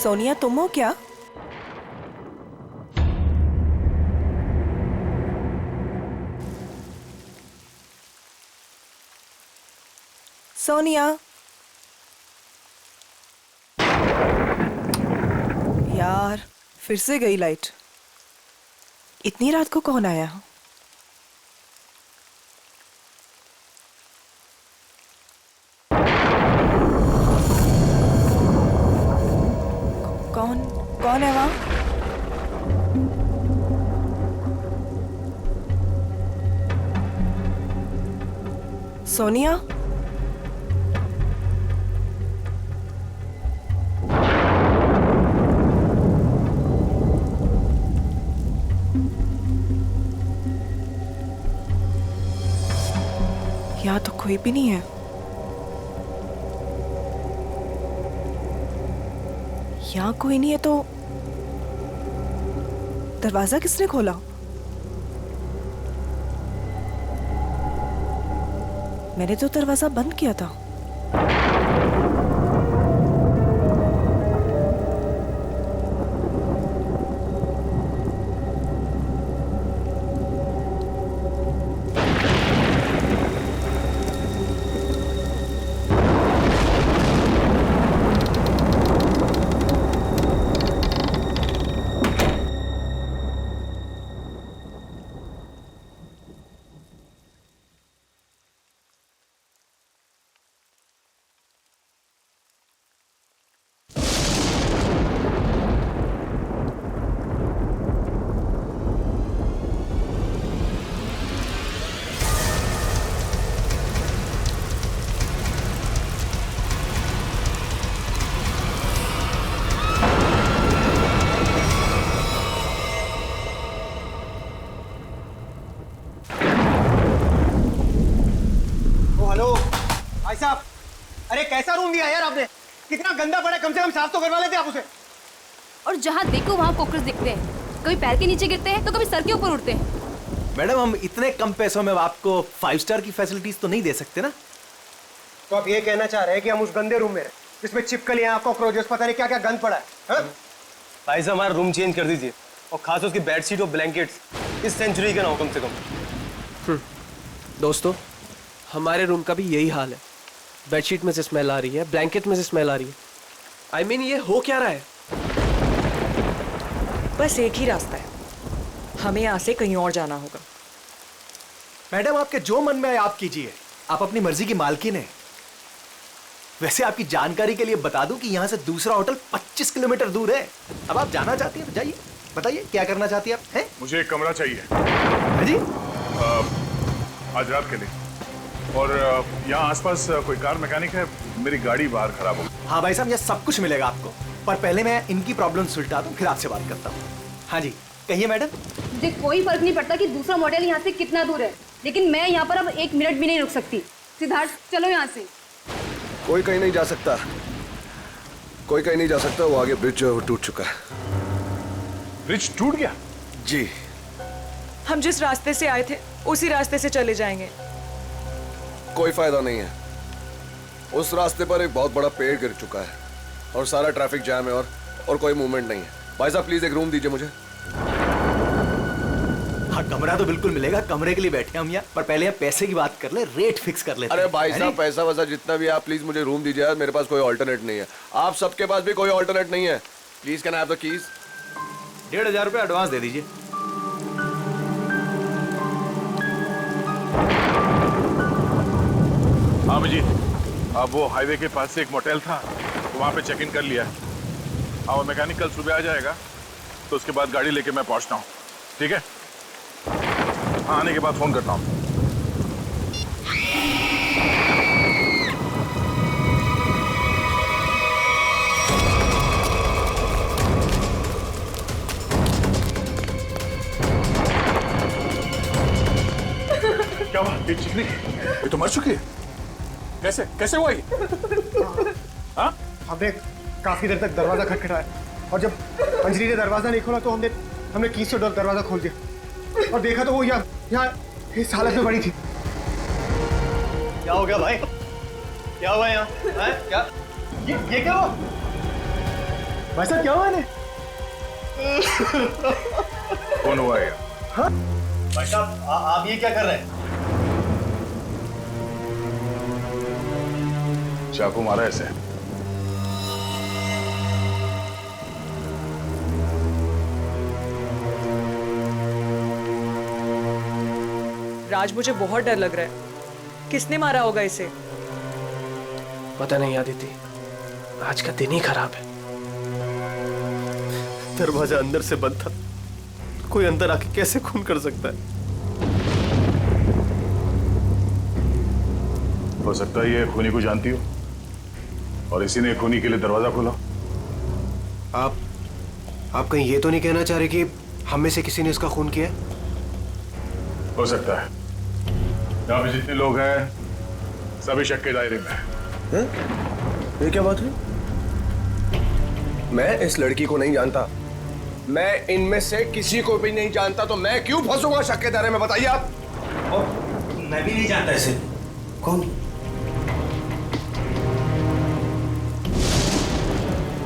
सोनिया, तुम हो क्या? सोनिया, यार फिर से गई लाइट। इतनी रात को कौन आया? कौन है वहां? सोनिया, यहाँ तो कोई भी नहीं है। यहाँ कोई नहीं है तो दरवाजा किसने खोला? मैंने तो दरवाजा बंद किया था। भाई साहब, अरे कैसा रूम दिया यार आपने? कितना गंदा पड़ा है, कम से कम साफ तो करवा लेते आप उसे। और जहाँ देखो वहाँ कॉकरोच दिखते हैं, कभी पैर के नीचे गिरते हैं तो कभी सर के ऊपर उड़ते हैं। मैडम, हम इतने कम पैसों में आपको 5 स्टार की फैसिलिटीज तो नहीं दे सकते ना। तो आप ये कहना चाह रहे हैं कि हम उस गंदे रूम में जिसमें छिपकलियां, कॉकरोचेस, पता नहीं क्या क्या गंद पड़ा है? भाई साहब, हमारा रूम चेंज कर दीजिए, और खास उसकी बेडशीट और ब्लैंकेट्स इस सेंचुरी के ना हो कम से कम। दोस्तों, हमारे रूम का भी यही हाल है। बेडशीट में से स्मेल आ रही है, ब्लैंकेट में से स्मेल आ रही है। I mean, ये हो क्या रहा है? बस एक ही रास्ता है, हमें यहाँ से कहीं और जाना होगा। मैडम, आपके जो मन में आए आप कीजिए, आप अपनी मर्जी की मालकिन हैं। वैसे आपकी जानकारी के लिए बता दूं कि यहाँ से दूसरा होटल 25 किलोमीटर दूर है। अब आप जाना चाहती हैं तो जाइए, बताइए क्या करना चाहती हैं आप? हैं? मुझे एक कमरा चाहिए। हाँ जी? आज रात के लिए। और यहाँ आसपास कोई कार मैकेनिक है? मेरी गाड़ी बाहर खराब हो गई। हाँ भाई साहब, ये सब कुछ मिलेगा आपको, पर पहले मैं इनकी प्रॉब्लम सुलझा दूं, फिर आपसे बात करता हूँ। हाँ जी, कहिए मैडम। मुझे कोई फर्क नहीं पड़ता कि दूसरा मॉडल यहाँ से कितना दूर है, लेकिन मैं यहाँ पर अब 1 मिनट भी नहीं रुक सकती। सिद्धार्थ, चलो यहाँ से। कोई कहीं नहीं जा सकता, कोई कहीं नहीं जा सकता। वो आगे ब्रिज जो है वो टूट चुका है। ब्रिज टूट गया? जी। हम जिस रास्ते से आए थे उसी रास्ते से चले जाएंगे। कोई फायदा नहीं है, उस रास्ते पर एक बहुत बड़ा पेड़ गिर चुका है और सारा ट्रैफिक जैम है और कोई मूवमेंट नहीं है। भाई साहब, प्लीज एक रूम दीजिए मुझे। हाँ, कमरा तो बिल्कुल मिलेगा, कमरे के लिए बैठे हम यहाँ, पर पहले आप पैसे की बात कर ले, रेट फिक्स कर लेते हैं। अरे भाई साहब, पैसा वैसा जितना भी आप प्लीज मुझे रूम दीजिए यार, मेरे पास कोई ऑल्टरनेट नहीं है। आप सबके पास भी कोई ऑल्टरनेट नहीं है। Please can I have the keys? 1500 रुपये एडवांस दे दीजिए। हाँ जी, अब वो हाईवे के पास से एक मोटेल था, तो वहाँ पे चेक इन कर लिया है। और मैकेनिक कल सुबह आ जाएगा, तो उसके बाद गाड़ी लेके मैं पहुँचता हूँ। ठीक है? हाँ, आने के बाद फोन करता हूँ। क्या हुआ? ये चिकनी, ये तो मर चुकी है। कैसे कैसे हुआ ये? हाँ? हमने काफी देर तक दरवाजा खटखटाया और जब अंजलि ने दरवाजा नहीं खोला तो हमने कीज से दरवाजा खोल दिया और देखा तो वो यहाँ इस हालत में पड़ी थी। क्या हो गया भाई? क्या हुआ यहाँ? क्या ये क्या हुआ भाई साहब? क्या हुआ इन्हें? कौन हुआ है? हाँ भाई साहब आप ये क्या कर रहे हैं? चाकू मारा ऐसे? राज, मुझे बहुत डर लग रहा है। किसने मारा होगा इसे? पता नहीं आदिति, आज का दिन ही खराब है। दरवाजा अंदर से बंद था, कोई अंदर आके कैसे खून कर सकता है? हो सकता है ये खूनी को जानती हो और इसी ने खूनी के लिए दरवाजा खोला। आप कहीं ये तो नहीं कहना चाह रहे कि हम में से किसी ने इसका खून किया है? हो सकता है। यहाँ पे जितने लोग हैं सभी शक के दायरे में हैं। ये क्या बात हुई? मैं इस लड़की को नहीं जानता, मैं इनमें से किसी को भी नहीं जानता, तो मैं क्यों फंसूंगा शक के दायरे में? बताइए आप। मैं भी नहीं जानता इसे। कौन?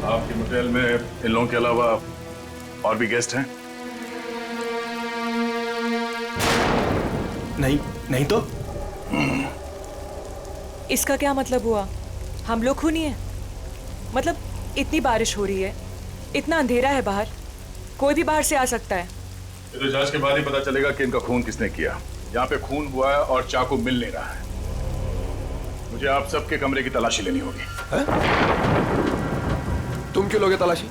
आपके होटल में इन लोगों के अलावा और भी गेस्ट हैं? नहीं तो इसका क्या मतलब हुआ? हम लोग खूनी हैं? मतलब इतनी बारिश हो रही है, इतना अंधेरा है बाहर, कोई भी बाहर से आ सकता है। ये तो जांच के बाद ही पता चलेगा कि इनका खून किसने किया। यहाँ पे खून हुआ है और चाकू मिल नहीं रहा है। मुझे आप सबके कमरे की तलाशी लेनी होगी। तुम क्यों लोगे तलाशी?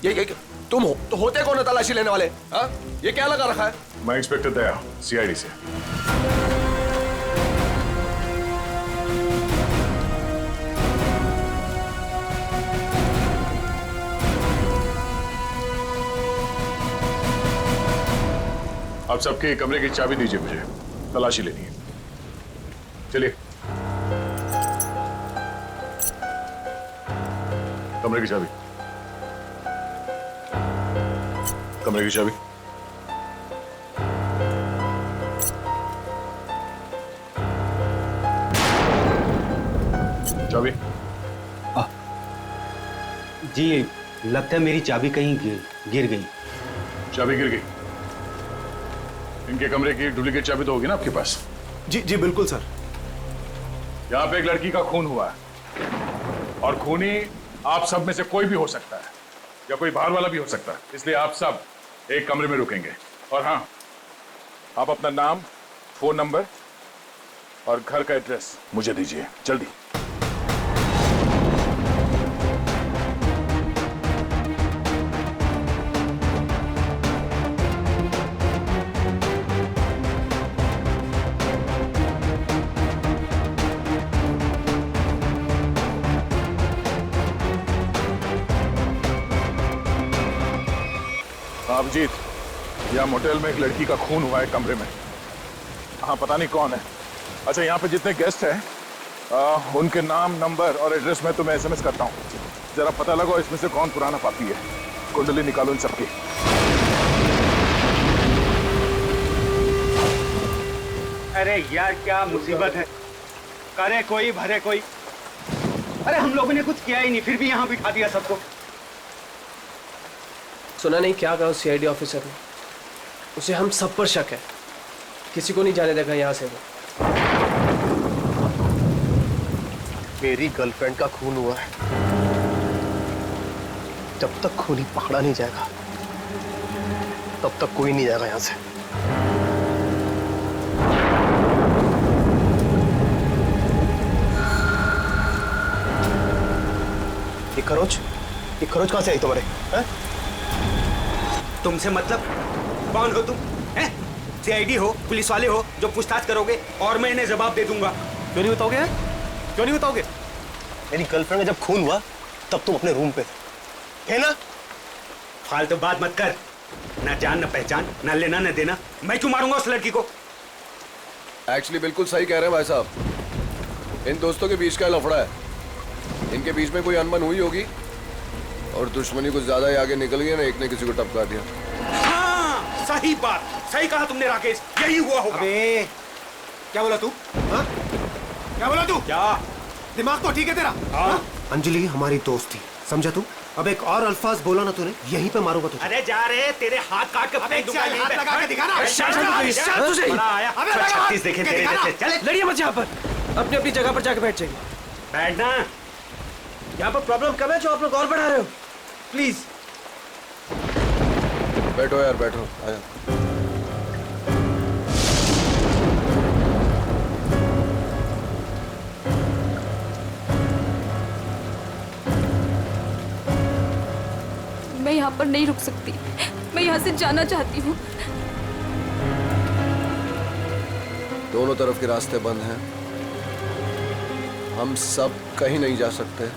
ये तुम हो तो होते कौन है तलाशी लेने वाले? हाँ, ये क्या लगा रखा है? मैं इंस्पेक्टर दया, सीआईडी से। आप सबके कमरे की चाबी दीजिए, मुझे तलाशी लेनी है। चलिए। कमरे की चाबी। कमरे की चाबी। चाबी। जी लगता है मेरी चाबी कहीं गिर गई। चाबी गिर गई? इनके कमरे की डुप्लीकेट चाबी तो होगी ना आपके पास? जी बिल्कुल सर। यहाँ पे एक लड़की का खून हुआ है और खूनी आप सब में से कोई भी हो सकता है या कोई बाहर वाला भी हो सकता है, इसलिए आप सब एक कमरे में रुकेंगे। और हाँ, आप अपना नाम, फोन नंबर और घर का एड्रेस मुझे दीजिए जल्दी। आप जीत, यहाँ मोटेल में एक लड़की का खून हुआ है कमरे में। हाँ, पता नहीं कौन है। अच्छा, यहाँ पे जितने गेस्ट हैं उनके नाम, नंबर और एड्रेस मैं तुम्हें एसएमएस करता हूँ। जरा पता लगाओ इसमें से कौन पुराना पापी है। कुंडली निकालो इन सबकी। अरे यार क्या मुसीबत है। करे कोई भरे कोई। अरे हम लोगों ने कुछ किया ही नहीं, फिर भी यहाँ बिठा दिया सबको। सुना नहीं क्या कहा सीआईडी ऑफिसर ने? उसे हम सब पर शक है, किसी को नहीं जाने देगा यहाँ से वो। मेरी गर्लफ्रेंड का खून हुआ है, जब तक खूनी पकड़ा नहीं जाएगा तब तक कोई नहीं जाएगा यहाँ से। ये खरोच कहाँ से आई तुम्हारे? हैं? तुमसे मतलब? कौन हो तुम? हैं? सीआईडी हो, पुलिस वाले हो जो पूछताछ करोगे और मैं इन्हें जवाब दे दूंगा। क्यों नहीं बताओगे? क्यों नहीं बताओगे? मेरी गर्लफ्रेंड का जब खून हुआ तब तुम अपने रूम पे थे ना? फालतू बात मत कर। ना जान ना पहचान, ना लेना ना देना। मैं क्यों मारूंगा उस लड़की को? एक्चुअली बिल्कुल सही कह रहे हैं भाई साहब। इन दोस्तों के बीच का लफड़ा है। इनके बीच में कोई अनबन हुई होगी और दुश्मनी कुछ ज्यादा ही आगे निकल गई ना, एक ने किसी को टपका दिया। हाँ, सही बात, सही कहा तुमने राकेश, यही हुआ होगा। अबे क्या बोला तू? हाँ? क्या बोला तू? क्या? दिमाग तो ठीक है तेरा? हाँ। अंजलि हमारी दोस्त थी, समझा तू? अब एक और अल्फाज बोला ना तूने, यहीं पे मारूंगा तुझे। अरे जा रहे, तेरे हाथ काट के फेंक दूंगा यहीं पे। लगा के दिखा ना। बड़ा आया। 36 देखे तेरे जैसे। चल लड़िए मत यहाँ पर, अपनी अपनी जगह पर जाकर बैठ जाइए। बैठना। यहाँ पर प्रॉब्लम कम है जो आप लोग और बढ़ा रहे हो। प्लीज बैठो यार, बैठो। आया। मैं यहाँ पर नहीं रुक सकती, मैं यहाँ से जाना चाहती हूँ। दोनों तरफ के रास्ते बंद हैं, हम सब कहीं नहीं जा सकते,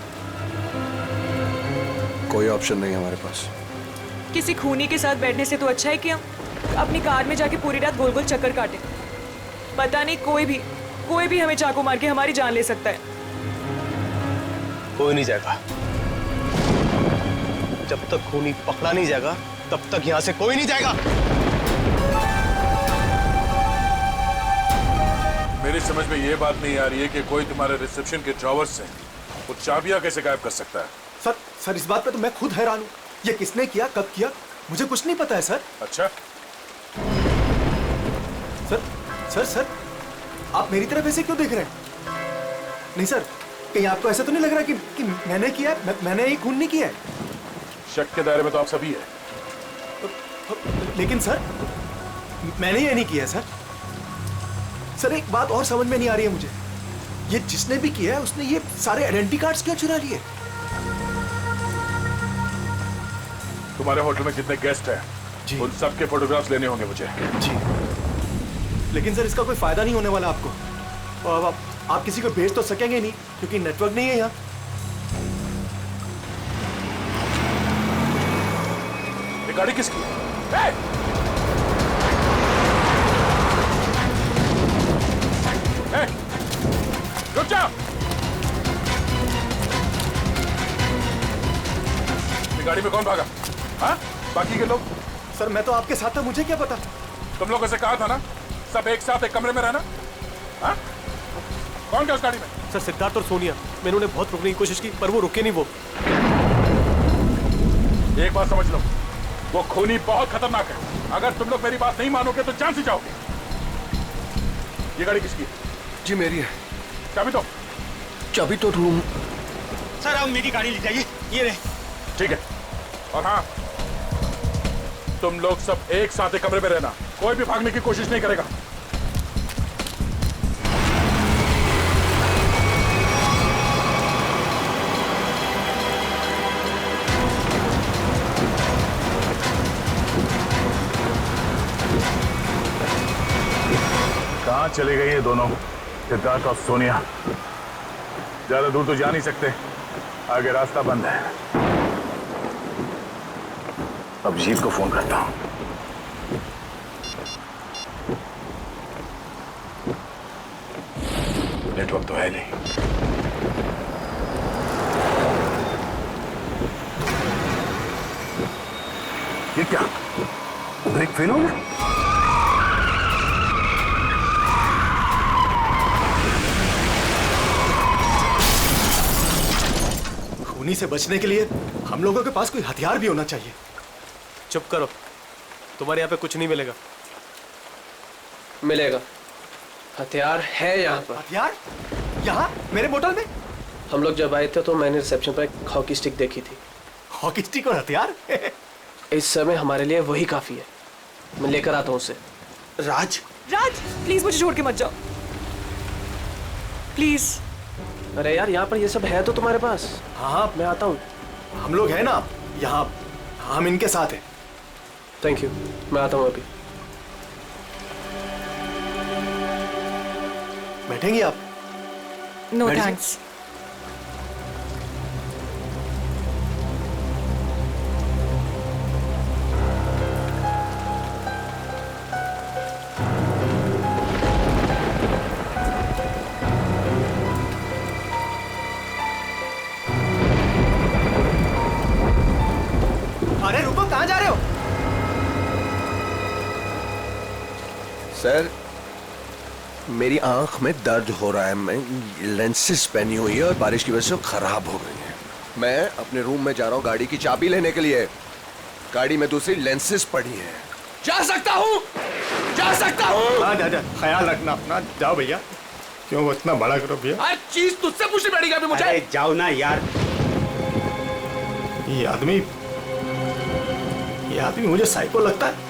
कोई ऑप्शन नहीं है हमारे पास। किसी खूनी के साथ बैठने से तो अच्छा है कि हम अपनी कार में जाके पूरी रात गोल गोल चक्कर काटें। पता नहीं कोई भी हमें चाकू मार के हमारी जान ले सकता है। कोई नहीं जाएगा, जब तक खूनी पकड़ा नहीं जाएगा तब तक यहाँ से कोई नहीं जाएगा। मेरी समझ में ये बात नहीं आ रही है कि कोई तुम्हारे रिसेप्शन के ड्रॉवर से वो चाबियां कैसे गायब कर सकता है। सर इस बात पे तो मैं खुद हैरान हूँ। ये किसने किया, कब किया, मुझे कुछ नहीं पता है सर। अच्छा, सर आप मेरी तरफ ऐसे क्यों देख रहे हैं? नहीं सर, कहीं आपको ऐसा तो नहीं लग रहा कि मैंने किया है? मैंने ये खून नहीं किया है। शक के दायरे में तो आप सभी है। लेकिन सर मैंने ये नहीं किया है सर। एक बात और समझ में नहीं आ रही है मुझे, ये जिसने भी किया है उसने ये सारे आइडेंटिटी कार्ड्स क्यों चुरा लिए? तुम्हारे होटल में जितने गेस्ट हैं जी। उन सबके फोटोग्राफ्स लेने होंगे मुझे। जी, लेकिन सर इसका कोई फायदा नहीं होने वाला आपको। और आप किसी को भेज तो सकेंगे नहीं क्योंकि नेटवर्क नहीं है यहाँ। ये गाड़ी किसकी है? रुक जाओ। ये गाड़ी में कौन भागा? हाँ? बाकी के लोग? सर मैं तो आपके साथ था, मुझे क्या पता। तुम लोगों से कहा था ना सब एक साथ एक कमरे में रहना। हाँ? कौन गया उस गाड़ी में? सर सिद्धार्थ और सोनिया, मैंने उन्हें बहुत रोकने की कोशिश की पर वो रुके नहीं। वो एक बात समझ लो, वो खूनी बहुत खतरनाक है। अगर तुम लोग मेरी बात नहीं मानोगे तो जान से जाओगे। ये गाड़ी किसकी है? जी मेरी है। चाबी तो रूम। सर अब मेरी गाड़ी ले जाइए, ये रहे। ठीक है, और हाँ तुम लोग सब एक साथ एक कमरे में रहना, कोई भी भागने की कोशिश नहीं करेगा। कहाँ चले गए ये दोनों, सिद्धार्थ और सोनिया? ज्यादा दूर तो जा नहीं सकते, आगे रास्ता बंद है। अब जीत को फोन करता हूं। नेटवर्क तो है नहीं। ये क्या, ब्रेक फेल हो गया? खूनी से बचने के लिए हम लोगों के पास कोई हथियार भी होना चाहिए। चुप करो, तुम्हारे यहाँ पे कुछ नहीं मिलेगा। मिलेगा, हथियार है यहाँ पर। हथियार यहाँ मेरे बोतल में? हम लोग जब आए थे तो मैंने रिसेप्शन पर एक हॉकी स्टिक देखी थी। हॉकी स्टिक और हथियार? इस समय हमारे लिए वही काफी है। मैं लेकर आता हूँ उसे। राज प्लीज मुझे छोड़ के मत जाओ, प्लीज। अरे यार यहाँ पर ये सब है तो तुम्हारे पास। हाँ मैं आता हूँ। हम लोग हैं ना यहाँ, हम इनके साथ हैं। थैंक यू, मैं आता हूँ अभी। बैठेंगी आप? नो बैठ थैंक्स। सर, मेरी आंख में दर्द हो रहा है, मैं लेंसेज पहनी हुई है और बारिश की वजह से खराब हो गई है। मैं अपने रूम में जा रहा हूँ गाड़ी की चाबी लेने के लिए। गाड़ी में दूसरी लेंसेज पड़ी है। जा सकता हूँ, जा सकता हूँ। हाँ जा, ख्याल रखना अपना। जाओ भैया। क्यों वो इतना बड़ा करो भैया? हर चीज तुझसे पूछनी पड़ेगी अभी मुझे। अरे जाओ ना यार। ये आदमी मुझे साइको लगता है।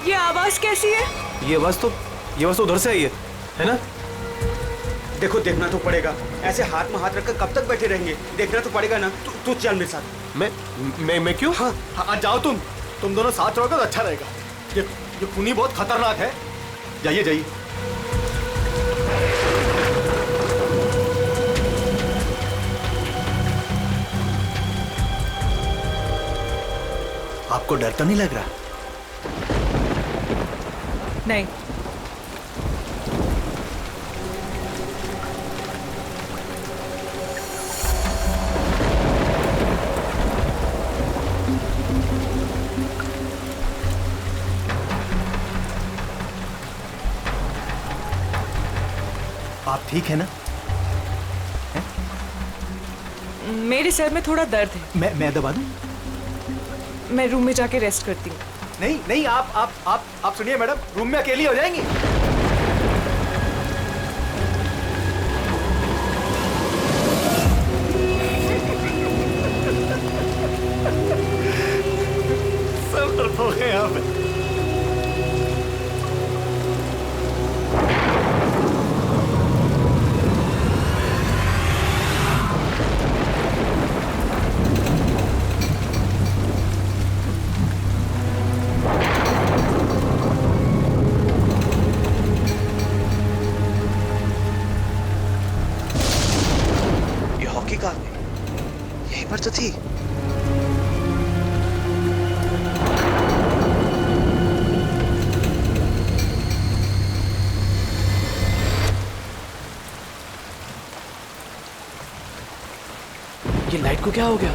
ये आवाज कैसी है? ये आवाज तो उधर से आई है ना? देखो, देखना तो पड़ेगा। ऐसे हाथ में हाथ रखकर कब तक बैठे रहेंगे? देखना तो पड़ेगा ना। तू चल मेरे साथ। मैं क्यों? हाँ जाओ तुम दोनों साथ रहोगे तो अच्छा रहेगा। ये खूनी बहुत खतरनाक है। जाइए जाइए। आपको डर तो नहीं लग रहा? नहीं। आप ठीक है ना? मेरे सर में थोड़ा दर्द है। मैं दबा दूं? मैं रूम में जाके रेस्ट करती हूँ। नहीं, आप सुनिए मैडम, रूम में अकेली हो जाएंगी। सब डरपोक हैं यहाँ पे। यहीं पर तो थी। ये लाइट को क्या हो गया?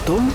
तुम?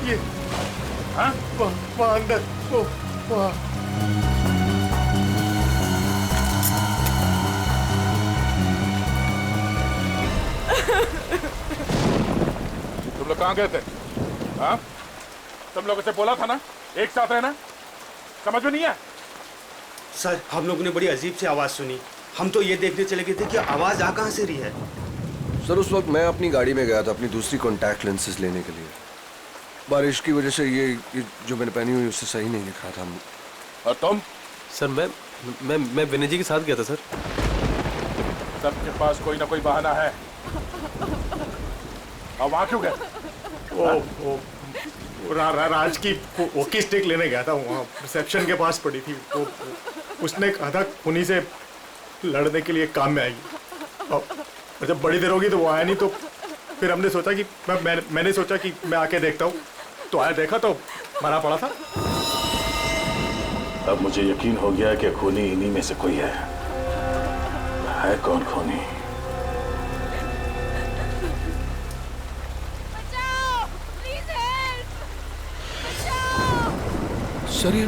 ये हाँ? वहाँ अंदर वहाँ। तुम लोग कहाँ गए थे? हाँ? तुम लोगों से बोला था ना एक साथ रहना, समझ में नहीं है? सर, हम लोगों ने बड़ी अजीब सी आवाज सुनी। हम तो ये देखने चले गए थे कि आवाज आ कहाँ से रही है। सर उस वक्त मैं अपनी गाड़ी में गया था अपनी दूसरी कॉन्टैक्ट लेंसेज लेने के लिए। बारिश की वजह से ये जो मैंने पहनी हुई उससे सही नहीं दिख रहा था। और तुम? सर मैं विनय जी के साथ गया था सर। सबके पास कोई ना कोई बहाना है। और वहां क्यों गए? राज की वॉकी स्टिक लेने गया था, वहाँ रिसेप्शन के पास पड़ी थी। वो उसने कहा था खूनी से लड़ने के लिए काम में आएगी, और जब बड़ी देर होगी तो वो आया नहीं। तो फिर हमने सोचा कि मैंने सोचा कि मैं आके देखता हूँ, तो आया, देखा तो मरा पड़ा था। अब मुझे यकीन हो गया कि खूनी इन्हीं में से कोई है। कौन खूनी? सर ये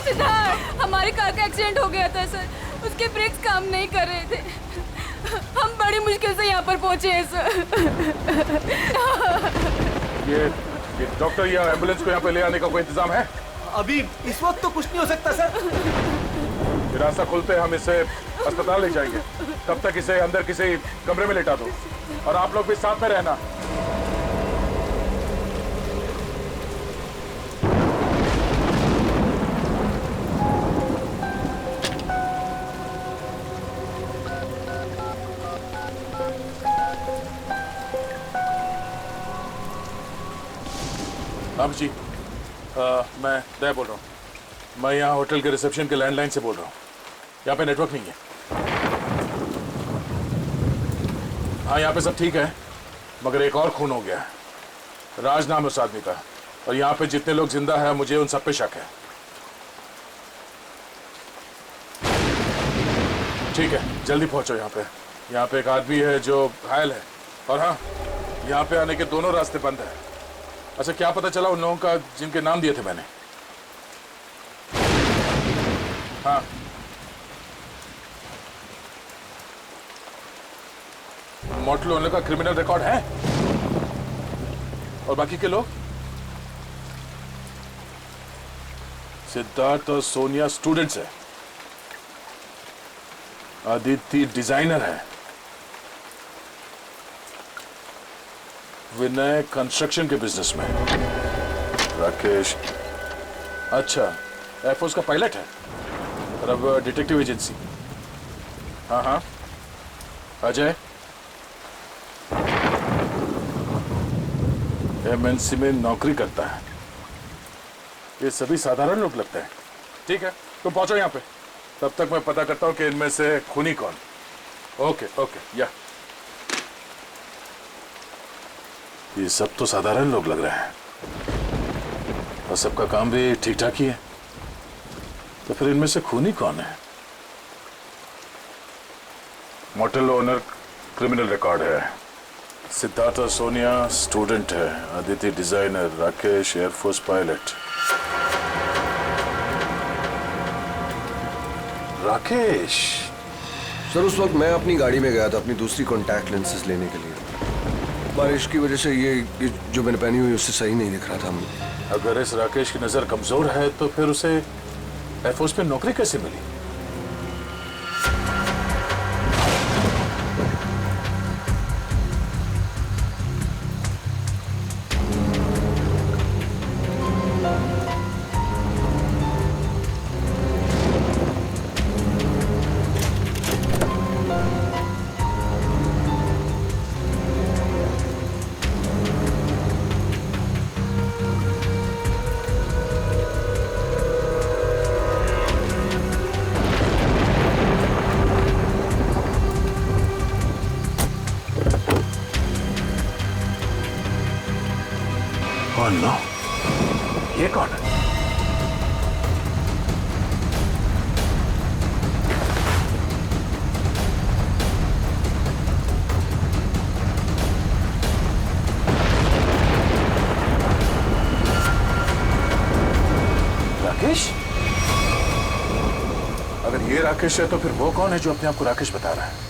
सिद्धार्थ, हमारी कार का एक्सीडेंट हो गया था सर। उसके ब्रेक्स काम नहीं कर रहे थे। हम बड़ी मुश्किल से यहाँ पर पहुंचे हैं सर। ये डॉक्टर या एम्बुलेंस को यहाँ पे ले आने का कोई इंतजाम है? अभी इस वक्त तो कुछ नहीं हो सकता सर। ये रास्ता खुलते हम इसे अस्पताल ले जाएंगे। तब तक इसे अंदर किसी कमरे में लेटा दो, और आप लोग भी साथ में रहना। हाँ जी, मैं दया बोल रहा हूँ। मैं यहाँ होटल के रिसेप्शन के लैंडलाइन से बोल रहा हूँ। यहाँ पे नेटवर्क नहीं है। हाँ, यहाँ पे सब ठीक है, मगर एक और खून हो गया है। राज नाम है उस आदमी का, और यहाँ पे जितने लोग जिंदा हैं मुझे उन सब पे शक है। ठीक है, जल्दी पहुंचो यहाँ पे। यहाँ पे एक आदमी है जो घायल है, और हाँ, यहाँ पे आने के दोनों रास्ते बंद हैं। अच्छा, क्या पता चला उन लोगों का जिनके नाम दिए थे मैंने? हाँ, मोटल ओनर का क्रिमिनल रिकॉर्ड है, और बाकी के लोग? सिद्धार्थ और सोनिया स्टूडेंट्स है, आदित्य डिजाइनर है, विनय कंस्ट्रक्शन के बिजनेस में, राकेश अच्छा एयरफोर्स का पायलट है, और अब डिटेक्टिव एजेंसी। हाँ हाँ, अजय एमएनसी में नौकरी करता है। ये सभी साधारण लोग लगते हैं। ठीक है, तुम पहुंचो यहाँ पे, तब तक मैं पता करता हूँ कि इनमें से खूनी कौन। ओके ओके, या ये सब तो साधारण लोग लग रहे हैं, और सबका काम भी ठीक ठाक ही है, तो फिर इनमें से खूनी कौन है? मोटल ओनर क्रिमिनल रिकॉर्ड है, सिद्धार्थ और सोनिया स्टूडेंट है, Aditya designer, Rakesh air force pilot. Rakesh sir, उस वक्त मैं अपनी गाड़ी में गया था अपनी दूसरी कॉन्टैक्ट लेंसेज लेने के लिए। बारिश की वजह से ये जो मैंने पहनी हुई उससे सही नहीं दिख रहा था। अगर इस राकेश की नजर कमजोर है तो फिर उसे एयरफोर्स में नौकरी कैसे मिली? कौन लो? ये कौन है? राकेश? अगर ये राकेश है तो फिर वो कौन है जो अपने आप को राकेश बता रहा है?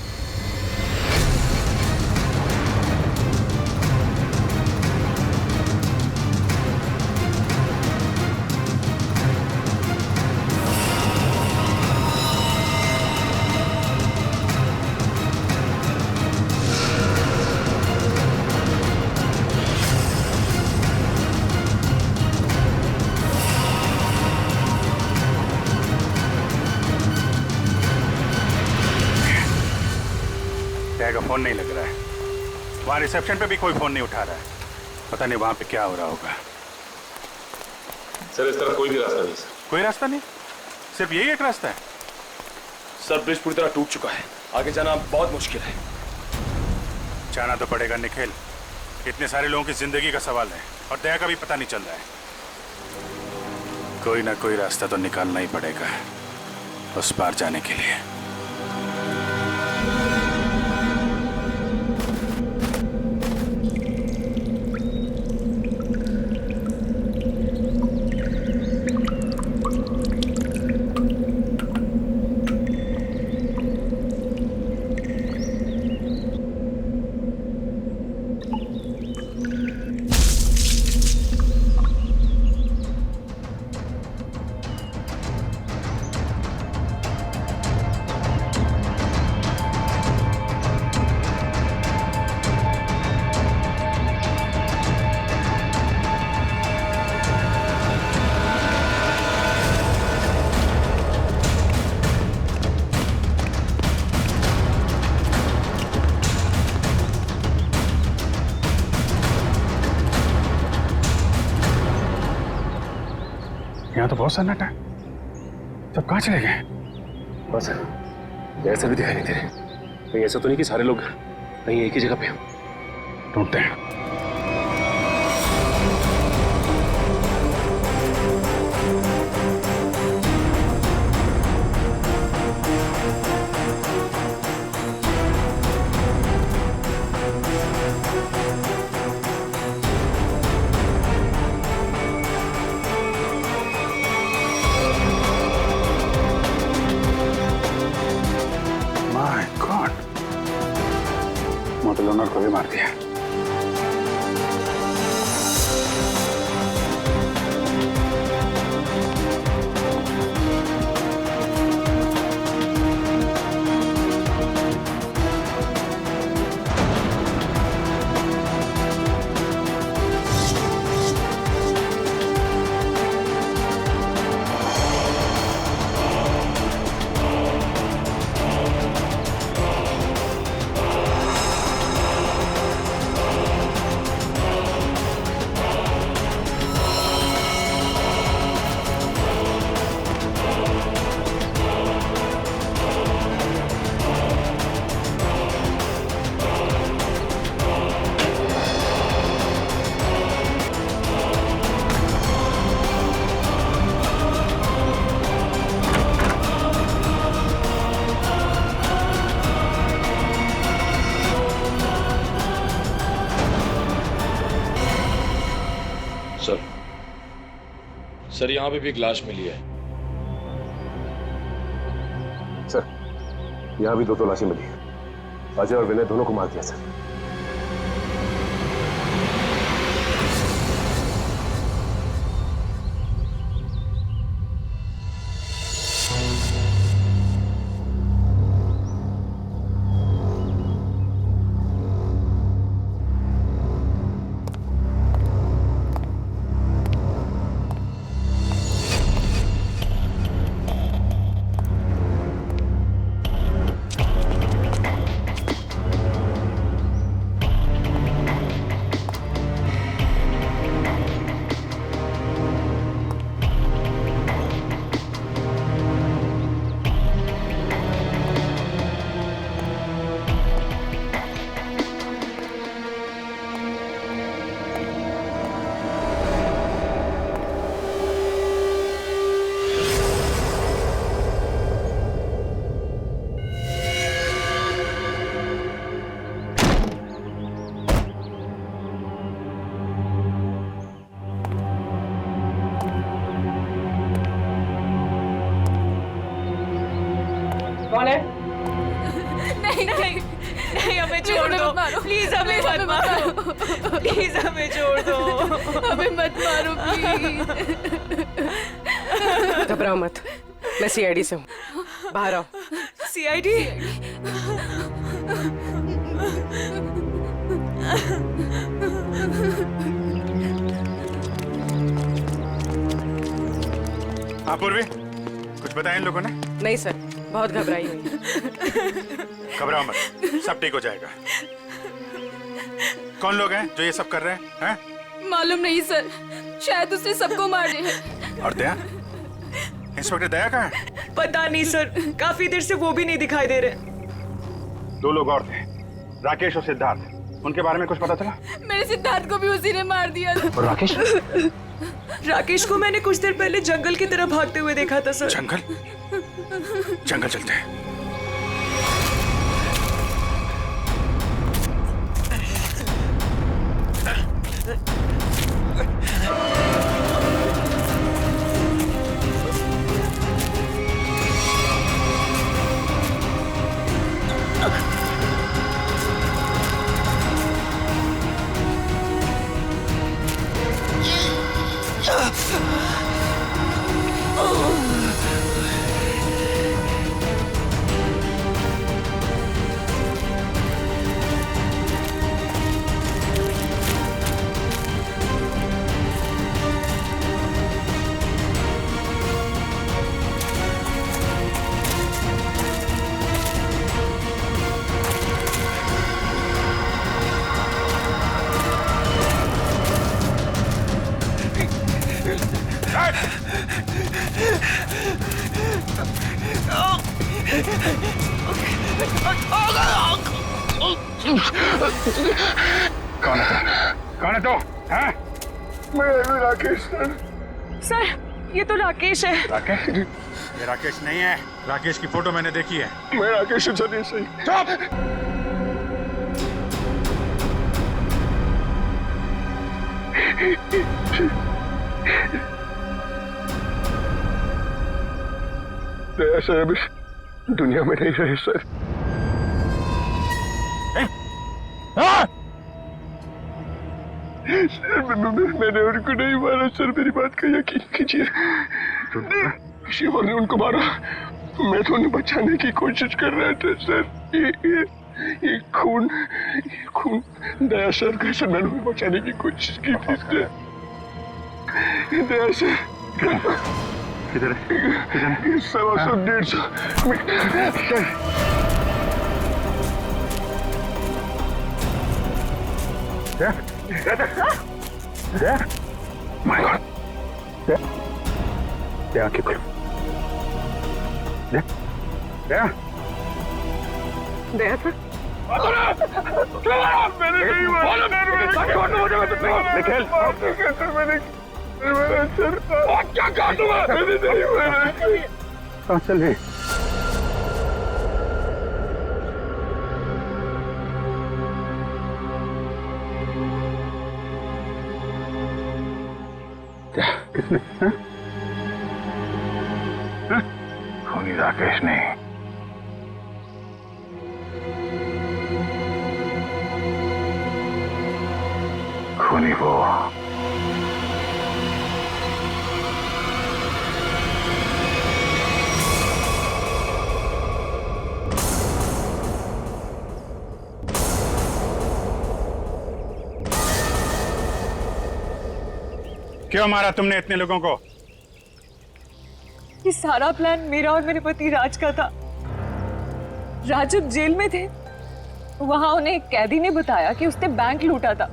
फोन नहीं लग रहा है। वहाँ रिसेप्शन पे भी कोई फोन नहीं उठा रहा है। पता नहीं वहाँ पे क्या हो रहा होगा। सर इस तरह कोई भी रास्ता नहीं सर। कोई रास्ता नहीं, सिर्फ यही एक रास्ता है। सर ब्रिज पूरी तरह टूट चुका है, आगे जाना बहुत मुश्किल है। जाना तो पड़ेगा निखिल, इतने सारे लोगों की जिंदगी का सवाल है और दया का भी पता नहीं चल रहा है। कोई ना कोई रास्ता तो निकालना ही पड़ेगा उस पार जाने के लिए। यहाँ तो बहुत सन्नाटा है, सब कहाँ चले गए? बस ऐसा भी दिखाई नहीं दे रहे। कहीं ऐसा तो नहीं कि सारे लोग कहीं एक ही जगह पे हो? ढूंढते हैं। माय गॉड, मोटल ओनर को भी मार दिया। सर यहाँ पे भी एक लाश मिली है। सर यहाँ भी 2 लाशें मिली है। अजय और विनय दोनों को मार दिया सर। कौन है? नहीं नहीं नहीं, हमें छोड़ दो प्लीज, हमें मत मारो प्लीज, हमें छोड़ दो, हमें मत मारो प्लीज। घबराओ मत, मैं सीआईडी से हूँ, बाहर आओ। सीआईडी? हाँ पूर्वी, कुछ बताया इन लोगों ने? नहीं सर, बहुत घबराई हुई है। घबराओ मत, सब ठीक हो जाएगा। कौन लोग हैं जो ये सब कर रहे हैं? मालूम नहीं सर, शायद उसने सबको मार दिया है। और दया? इंस्पेक्टर दया कहाँ है? पता नहीं सर, काफी देर से वो भी नहीं दिखाई दे रहे। 2 लोग और थे, राकेश और सिद्धार्थ। उनके बारे में कुछ पता चला? मेरे सिद्धार्थ को भी उसी ने मार दिया था। और राकेश? राकेश को मैंने कुछ देर पहले जंगल की तरफ भागते हुए देखा था सर। जंगल? जंगल चलते हैं। कौन है तो? हैं? मैं राकेश सर, ये तो राकेश है। राकेश? ये राकेश नहीं है। राकेश की फोटो मैंने देखी है। मैं राकेश नहीं सही। चुप! दया सर अभी दुनिया में नहीं रहे सर। सर मैंने उनको नहीं मारा सर, मेरी बात का यकीन कीजिए। किसी और ने उनको मारा, मैं तो उन्हें बचाने की कोशिश कर रहा था सर। ये खून दया सर का सर, मैंने उन्हें बचाने की कोशिश की थी सर। दया सर किधर है? 100-150 माय गॉड! दया आंखें खोलो। दया दया सर, मैंने नहीं मारा। सर क्या काटूंगा? मैंने नहीं मारा। कहाँ चले? किसने? खूनी राकेश नहीं, खूनी वो। क्यों मारा तुमने इतने लोगों को? ये सारा प्लान मेरा और मेरे पति राज का था। राज जब जेल में थे, वहां उन्हें एक कैदी ने बताया कि उसने बैंक लूटा था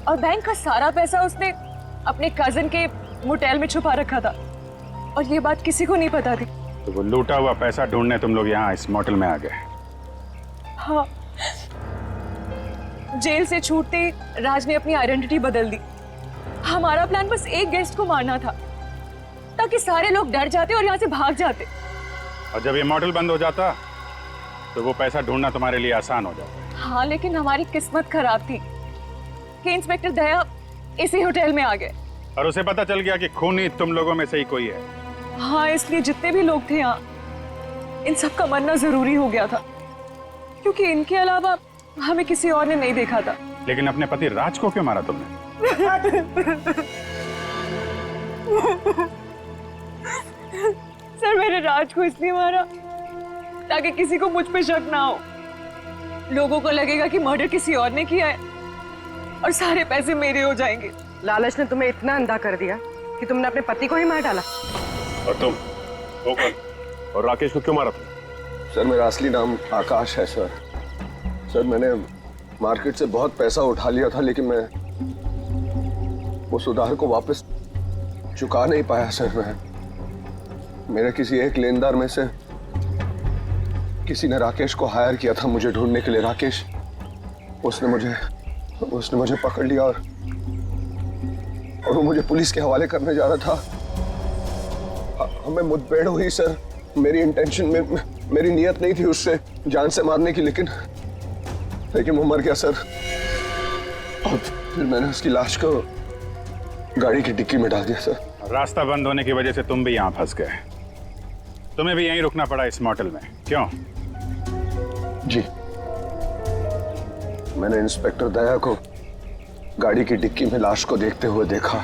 और बैंक का सारा पैसा उसने अपने कजिन के मोटेल में छुपा रखा था और ये बात किसी को नहीं पता थी। तो वो लूटा हुआ पैसा ढूंढने तुम लोग यहाँ इस मोटेल में आ गए? हाँ, जेल से छूटते ही राज ने अपनी आइडेंटिटी बदल दी। हमारा प्लान बस एक गेस्ट को मारना था ताकि सारे लोग डर जाते और यहाँ से भाग जाते। और जब ये मोटेल बंद हो जाता तो वो पैसा ढूंढना तुम्हारे लिए आसान हो जाता। हाँ, लेकिन हमारी किस्मत खराब थी कि इंस्पेक्टर दया इसी होटल में आ गए और उसे पता चल गया कि खूनी तुम लोगों में से ही कोई है। हाँ, इसलिए जितने भी लोग थे यहाँ, इन सब का मरना जरूरी हो गया था क्योंकि इनके अलावा हमें किसी और ने नहीं देखा था। लेकिन अपने पति राज को क्यों मारा तुमने? सर, मैंने राज को इसलिए मारा ताकि किसी को मुझ पे शक ना हो। लोगों को लगेगा कि मर्डर किसी और ने किया है और सारे पैसे मेरे हो जाएंगे। लालच ने तुम्हें इतना अंधा कर दिया कि तुमने अपने पति को ही मार डाला। और तुम? वो कौन? और राकेश को क्यों मारा तुमने? सर मेरा असली नाम आकाश है सर। सर मैंने मार्केट से बहुत पैसा उठा लिया था, लेकिन मैं उस उधार को वापस चुका नहीं पाया सर। मैं मेरे किसी एक लेनदार में से किसी ने राकेश को हायर किया था मुझे ढूंढने के लिए। राकेश उसने मुझे पकड़ लिया और वो मुझे पुलिस के हवाले करने जा रहा था। हमें मुठभेड़ हुई सर। मेरी इंटेंशन में मेरी नियत नहीं थी उससे जान से मारने की, लेकिन वो मर गया सर। और फिर मैंने उसकी लाश को गाड़ी की डिक्की में डाल दिया सर। रास्ता बंद होने की वजह से तुम भी यहाँ फंस गए। तुम्हें भी यहीं रुकना पड़ा इस मोटल में, क्यों? जी, मैंने इंस्पेक्टर दया को गाड़ी की डिक्की में लाश को देखते हुए देखा।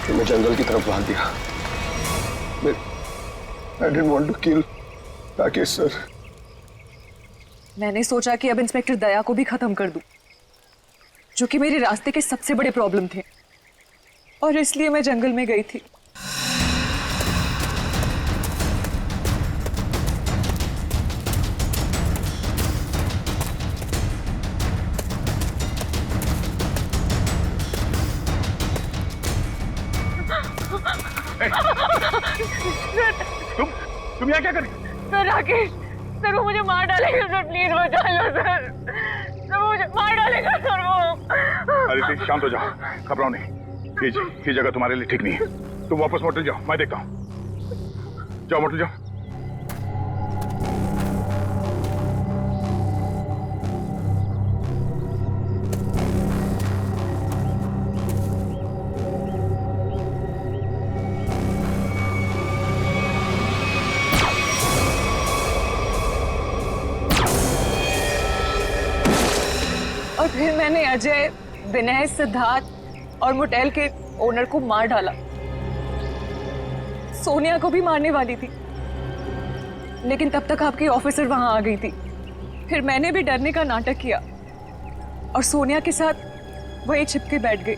फिर मैं जंगल की तरफ भाग गया। I didn't want to kill Rakesh sir. मैंने सोचा कि अब इंस्पेक्टर दया को भी खत्म कर दूं, जो कि मेरे रास्ते के सबसे बड़े प्रॉब्लम थे, और इसलिए मैं जंगल में गई थी। तुम यहाँ क्या कर रही? सर राकेश, सर वो मुझे मार डालेगा सर, प्लीज बचा लो सर। सर वो मुझे मार डालेगा सर वो। अरे शांत हो जाओ, घबराओ नहीं। ये जगह तुम्हारे लिए ठीक नहीं है। तुम वापस मोटल जाओ, मैं देखता हूँ। जाओ मोटल जाओ। और फिर मैंने अजय, विनय, सिद्धार्थ और मोटेल के ओनर को मार डाला। सोनिया को भी मारने वाली थी, लेकिन तब तक आपकी ऑफिसर वहां आ गई थी। फिर मैंने भी डरने का नाटक किया और सोनिया के साथ वहीं छिपके बैठ गई।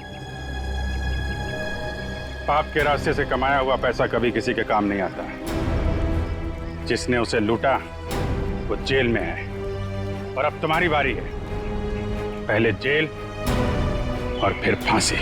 पाप के रास्ते से कमाया हुआ पैसा कभी किसी के काम नहीं आता। जिसने उसे लूटा वो जेल में है, और अब तुम्हारी बारी है। पहले जेल और फिर फांसी।